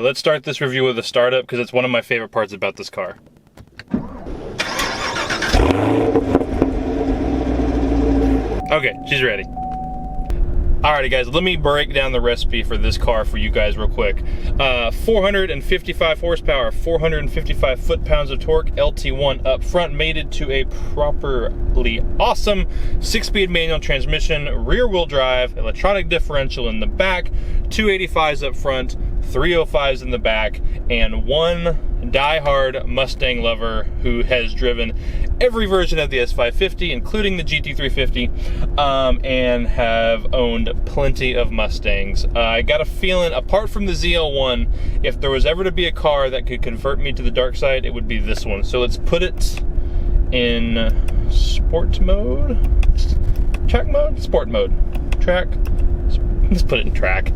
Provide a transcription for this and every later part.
let's start this review with a startup because it's one of my favorite parts about this car. Okay, she's ready. Alrighty guys, let me break down the recipe for this car for you guys real quick. 455 horsepower, 455 foot-pounds of torque, LT1 up front, mated to a properly awesome 6-speed manual transmission, rear-wheel drive, electronic differential in the back, 285s up front, 305s in the back, and one die-hard Mustang lover who has driven every version of the S550, including the GT350, and have owned plenty of Mustangs. I got a feeling, apart from the ZL1, if there was ever to be a car that could convert me to the dark side, it would be this one. So let's put it in sport mode, track mode, sport mode, track. Let's put it in track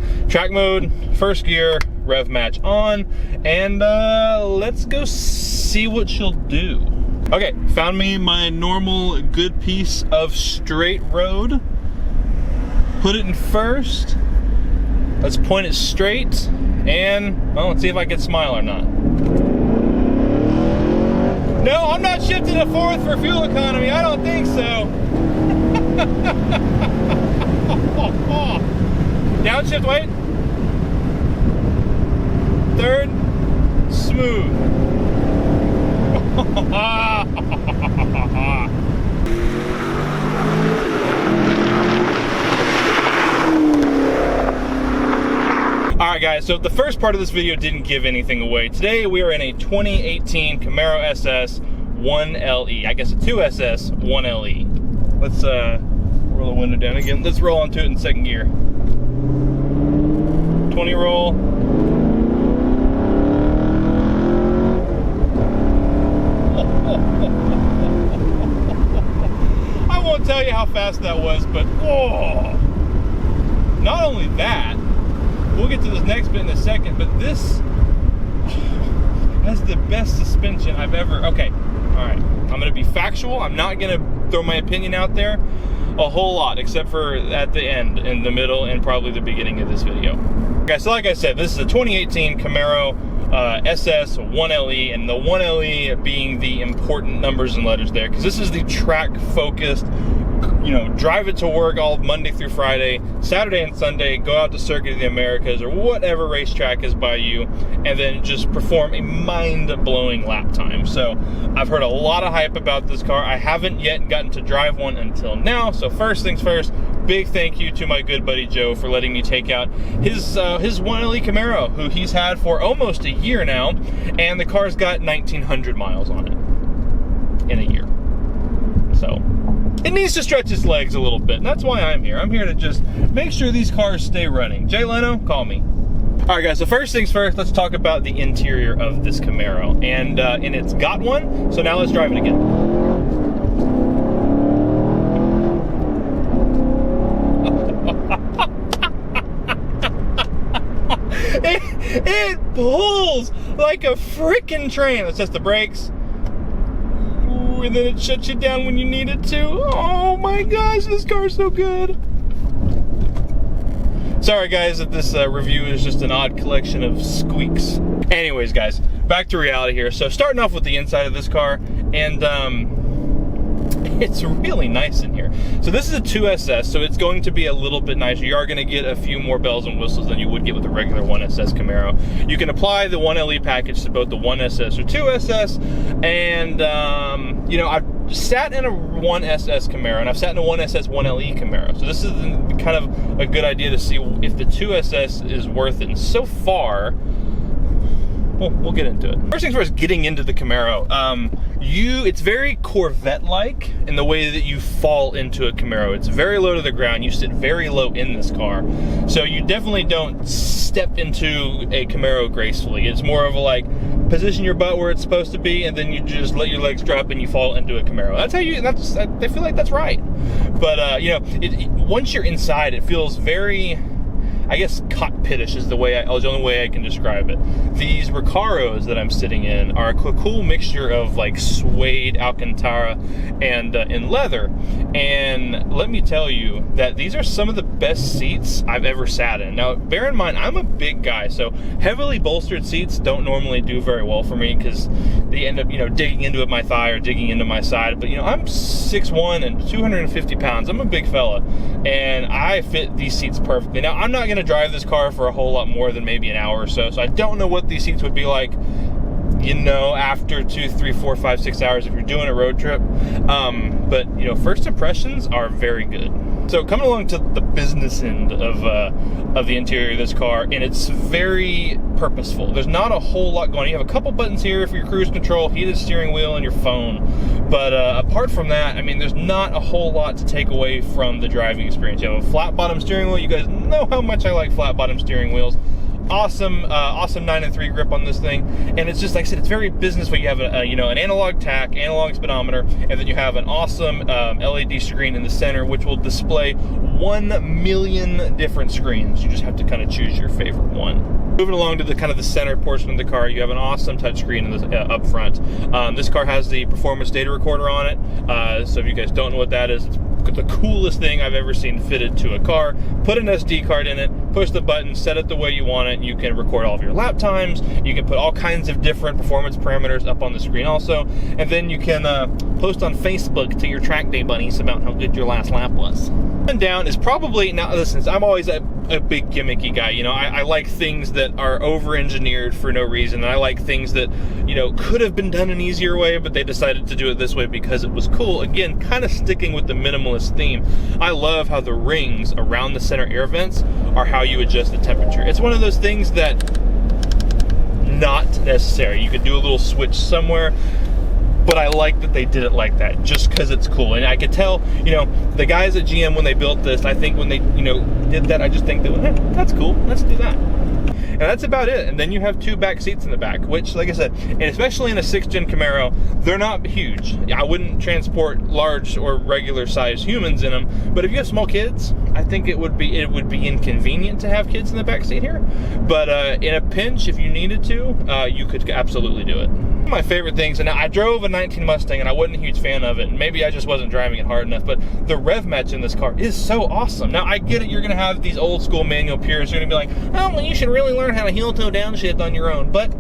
mode, first gear, rev match on, and let's go see what she'll do. Okay, found me my normal good piece of straight road. Put it in first. Let's point it straight, and well, let's see if I can smile or not. No, I'm not shifting to fourth for fuel economy. I don't think so. Downshift, wait. Third, smooth. Alright guys, so the first part of this video didn't give anything away. Today we are in a 2018 Camaro SS 1LE. I guess a 2SS 1LE. Let's roll the window down again. Let's roll onto it in second gear. 20 roll. I won't tell you how fast that was, but oh! Not only that, we'll get to this next bit in a second, but this has the best suspension I've ever. Okay, all right. I'm gonna be factual. I'm not gonna throw my opinion out there a whole lot, except for at the end, in the middle, and probably the beginning of this video. Okay, so like I said, this is a 2018 Camaro SS 1LE, and the 1LE being the important numbers and letters there, because this is the track-focused, you know, drive it to work all Monday through Friday, Saturday and Sunday, go out to Circuit of the Americas or whatever racetrack is by you, and then just perform a mind-blowing lap time. So I've heard a lot of hype about this car. I haven't yet gotten to drive one until now. So first things first, big thank you to my good buddy Joe for letting me take out his 1LE Camaro, who he's had for almost a year now, and the car's got 1,900 miles on it in a year. So it needs to stretch its legs a little bit, and that's why I'm here. I'm here to just make sure these cars stay running. Jay Leno, call me. All right, guys, so first things first, let's talk about the interior of this Camaro. And it's got one, so now let's drive it again. It pulls like a freaking train. Let's test the brakes. And then it shuts you down when you need it to. Oh my gosh, this car's so good. Sorry guys that this review is just an odd collection of squeaks. Anyways guys, back to reality here. So starting off with the inside of this car, and it's really nice in here. So this is a 2SS, so it's going to be a little bit nicer. You are going to get a few more bells and whistles than you would get with a regular 1SS Camaro. You can apply the 1LE package to both the 1SS or 2SS, and you know, I've sat in a 1SS Camaro, and I've sat in a 1SS 1LE Camaro. So this is kind of a good idea to see if the 2SS is worth it. And so far, well, we'll get into it. First things first, getting into the Camaro. It's very Corvette-like in the way that you fall into a Camaro. It's very low to the ground. You sit very low in this car. So you definitely don't step into a Camaro gracefully. It's more of a like, position your butt where it's supposed to be, and then you just let your legs drop and you fall into a Camaro. That's how you, I feel like that's right. But, you know, once you're inside, it feels very, I guess cockpitish is the only way I can describe it. These Recaros that I'm sitting in are a cool mixture of like suede, Alcantara, and in leather. And let me tell you that these are some of the best seats I've ever sat in. Now, bear in mind, I'm a big guy, so heavily bolstered seats don't normally do very well for me because they end up, digging into my thigh or digging into my side. But, I'm 6'1" and 250 pounds. I'm a big fella, and I fit these seats perfectly. Now, I'm not going to drive this car for a whole lot more than maybe an hour or so I don't know what these seats would be like, after 2, 3, 4, 5, 6 hours if you're doing a road trip. But, first impressions are very good. So coming along to the business end of the interior of this car, and it's very purposeful. There's not a whole lot going on. You have a couple buttons here for your cruise control, heated steering wheel, and your phone. But apart from that, there's not a whole lot to take away from the driving experience. You have a flat bottom steering wheel. You guys know how much I like flat bottom steering wheels. Awesome 9-3 grip on this thing, and it's just like I said, it's very business. Where you have an analog tach, analog speedometer, and then you have an awesome LED screen in the center, which will display 1 million different screens. You just have to kind of choose your favorite one. Moving along to the center portion of the car, you have an awesome touchscreen in the up front. This car has the performance data recorder on it. So if you guys don't know what that is, it's the coolest thing I've ever seen fitted to a car. Put an SD card in it, push the button, set it the way you want it. You can record all of your lap times. You can put all kinds of different performance parameters up on the screen also. And then you can post on Facebook to your track day buddies about how good your last lap was. And down is probably, now listen, I'm always a big gimmicky guy. I like things that are over-engineered for no reason. And I like things that, could have been done an easier way, but they decided to do it this way because it was cool. Again, kind of sticking with the minimalist theme. I love how the rings around the center air vents are how you adjust the temperature. It's one of those things that not necessary. You could do a little switch somewhere, but I like that they did it like that just because it's cool. And I could tell, the guys at GM when they built this, I think when they, did that, I just think that, hey, that's cool, let's do that. And that's about it. And then you have 2 back seats in the back, which, like I said, and especially in a 6th gen Camaro, they're not huge. I wouldn't transport large or regular size humans in them, but if you have small kids, I think it would be inconvenient to have kids in the back seat here. But in a pinch, if you needed to, you could absolutely do it. One of my favorite things, and I drove a 19 Mustang and I wasn't a huge fan of it, and maybe I just wasn't driving it hard enough, but the rev match in this car is so awesome. Now, I get it, you're going to have these old school manual purists who are going to be like, oh, well, you should really learn how to heel toe downshift on your own, but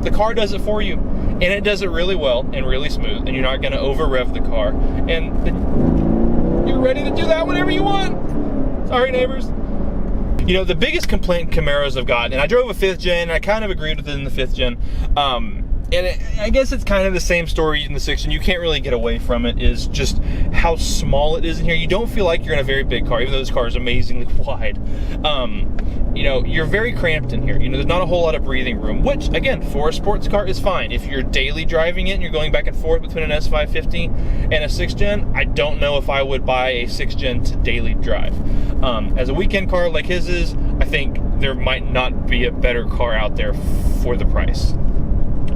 the car does it for you, and it does it really well and really smooth, and you're not going to over rev the car, and you're ready to do that whenever you want. Sorry, neighbors. The biggest complaint Camaros have gotten, and I drove a 5th gen, and I kind of agreed with it in the 5th gen, I guess it's kind of the same story in the 6th gen. You can't really get away from it, is just how small it is in here. You don't feel like you're in a very big car, even though this car is amazingly wide. You're very cramped in here. There's not a whole lot of breathing room, which, again, for a sports car is fine. If you're daily driving it and you're going back and forth between an S550 and a 6th gen, I don't know if I would buy a 6th gen to daily drive. As a weekend car like his is, I think there might not be a better car out there for the price.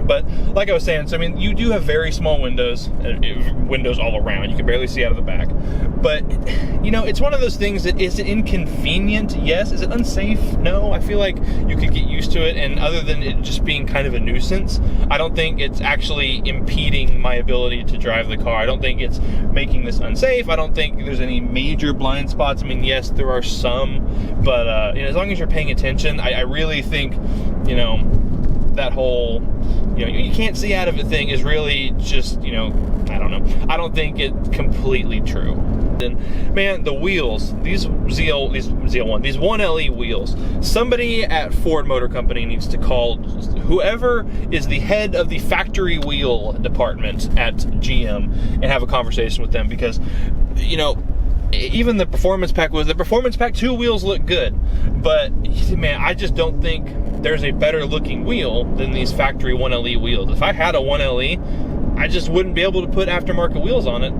But like I was saying, so you do have very small windows all around. You can barely see out of the back. But, it's one of those things that, is it inconvenient? Yes. Is it unsafe? No. I feel like you could get used to it, and other than it just being kind of a nuisance, I don't think it's actually impeding my ability to drive the car. I don't think it's making this unsafe. I don't think there's any major blind spots. Yes, there are some, but as long as you're paying attention, I really think, that whole, you can't see out of it thing is really just, I don't know. I don't think it's completely true. And man, the wheels, these 1LE wheels, somebody at Ford Motor Company needs to call whoever is the head of the factory wheel department at GM and have a conversation with them, because, even the Performance Pack 2 wheels look good, but man, I just don't think there's a better looking wheel than these factory 1LE wheels. If I had a 1LE, I just wouldn't be able to put aftermarket wheels on it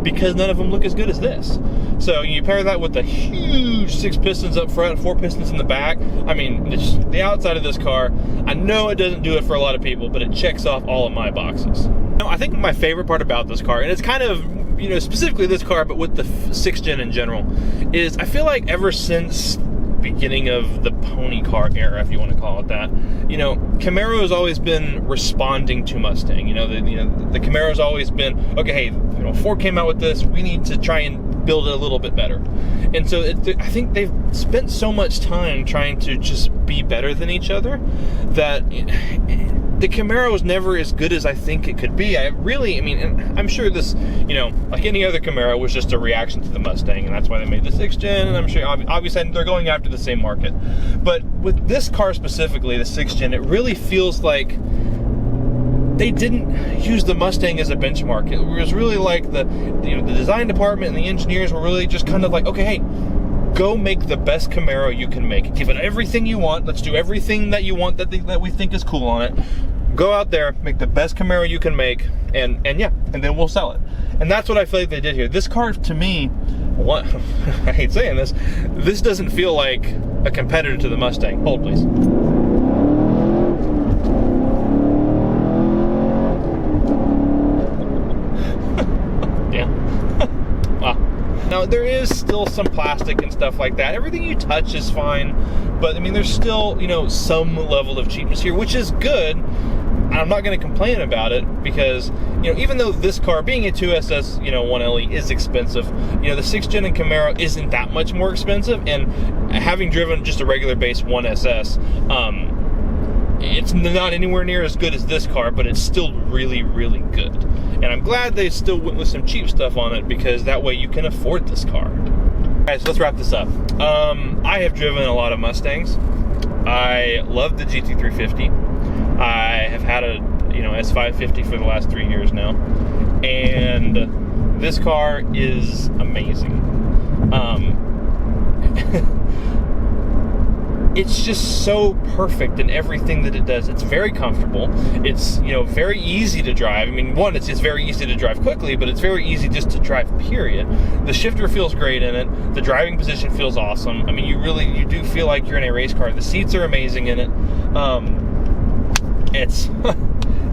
because none of them look as good as this. So you pair that with the huge 6 pistons up front, 4 pistons in the back. The outside of this car, I know it doesn't do it for a lot of people, but it checks off all of my boxes. I think my favorite part about this car, and it's kind of, specifically this car, but with the 6th gen in general, is I feel like ever since beginning of the pony car era, if you want to call it that. You know, Camaro has always been responding to Mustang. The Camaro's always been, okay, hey, you know, Ford came out with this, we need to try and build it a little bit better. And so I think they've spent so much time trying to just be better than each other that the Camaro is never as good as I think it could be. And I'm sure this, you know, like any other Camaro, was just a reaction to the Mustang, and that's why they made the 6th gen, and I'm sure, obviously, they're going after the same market. But with this car specifically, the 6th gen, it really feels like they didn't use the Mustang as a benchmark. It was really like the design department and the engineers were really just kind of like, okay, hey, go make the best Camaro you can make. Give it everything you want. Let's do everything that you want that we think is cool on it. Go out there, make the best Camaro you can make, and then we'll sell it. And that's what I feel like they did here. This car, to me, I hate saying this doesn't feel like a competitor to the Mustang. Hold, please. Now, there is still some plastic and stuff like that. Everything you touch is fine, but I mean, there's still, you know, some level of cheapness here, which is good. And I'm not going to complain about it because, you know, even though this car, being a 2SS, you know, 1LE is expensive, you know, the 6th gen and Camaro isn't that much more expensive. And having driven just a regular base 1SS, it's not anywhere near as good as this car, but it's still really, really good. And I'm glad they still went with some cheap stuff on it, because that way you can afford this car. Alright, so let's wrap this up. I have driven a lot of Mustangs. I love the GT350. I have had a, you know, S550 for the last 3 years now. And this car is amazing. It's just so perfect in everything that it does. It's very comfortable. It's, you know, very easy to drive. I mean, one, it's just very easy to drive quickly, but it's very easy just to drive, period. The shifter feels great in it. The driving position feels awesome. I mean, you do feel like you're in a race car. The seats are amazing in it.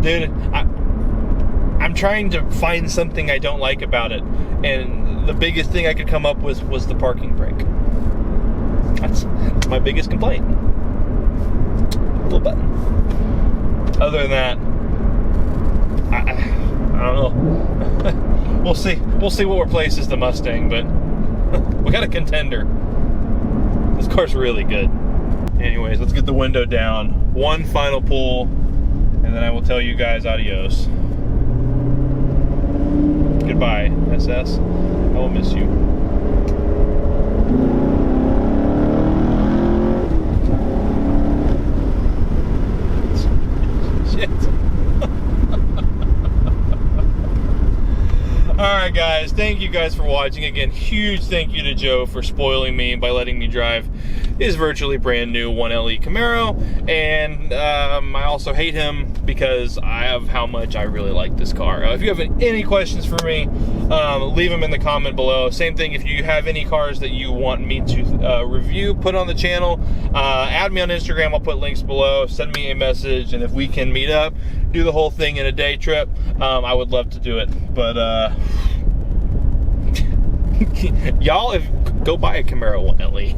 Dude, I'm trying to find something I don't like about it. And the biggest thing I could come up with was the parking brake. That's my biggest complaint. Little button. Other than that, I don't know. We'll see. We'll see what replaces the Mustang, but we got a contender. This car's really good. Anyways, let's get the window down. One final pull, and then I will tell you guys adios. Goodbye, SS. I will miss you. Alright guys, thank you guys for watching. Again, huge thank you to Joe for spoiling me by letting me drive his virtually brand new 1LE Camaro. And I also hate him because of how much I really like this car. If you have any questions for me, leave them in the comment below. Same thing, if you have any cars that you want me to review, put on the channel. Add me on Instagram, I'll put links below. Send me a message, and if we can meet up, do the whole thing in a day trip, I would love to do it. But y'all, go buy a Camaro 1LE.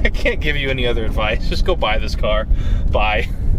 I can't give you any other advice. Just go buy this car. Bye.